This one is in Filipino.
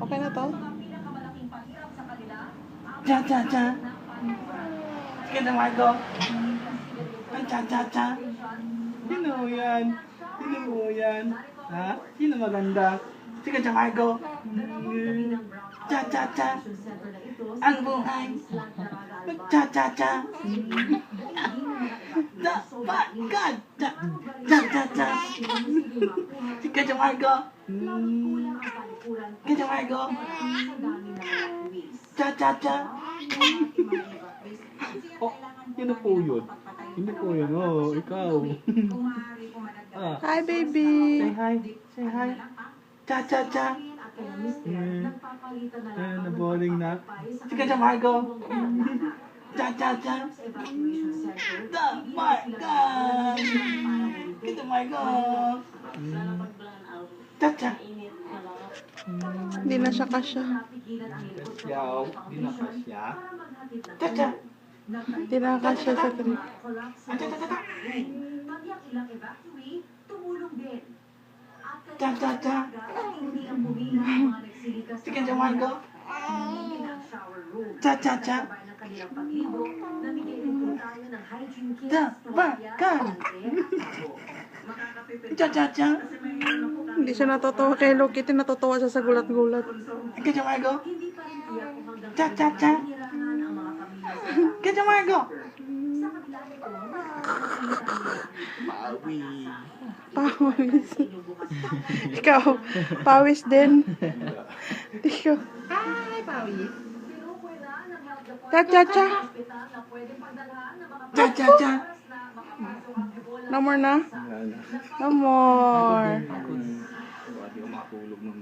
Okay na to? Cha cha cha. Sige na, Marco. Ang cha cha cha. Sino mo yan? Sino mo yan? Ha? Sino maganda? Sige na, Marco. Cha cha cha. Ang buhay. Cha cha cha. Dapatkan. Cha cha cha cha. Sige na, Marco. Sige na, Marco. Cha cha cha. Oh, yun na po yun. Hindi po yun. Oh, ikaw. Hi, baby! Say hi. Say hi. Cha cha cha. Na-boring na. Sige na, Marco. Cha cha cha. Dapatkan. Sige na, Marco. Cha cha. Hindi na siya kasya. Yaw. Di na kasya. Cha cha. Hindi na kasya sa trip. Cha cha cha cha. Cha cha cha. Sige na, Marco. Cha cha cha. Dapatkan. Cha cha cha. Hindi siya natutuwa kay Hello Kitty. Natutuwa siya sa gulat-gulat. Sige na, Marco. Cha cha cha. Sige na, Marco. Pawi. Pawis. Ikaw, pawis din. Ikaw. Hi, Pawis. Cha-cha-cha. Cha cha cha. No more na? Wala na. No more. Hindi ko makatulog nung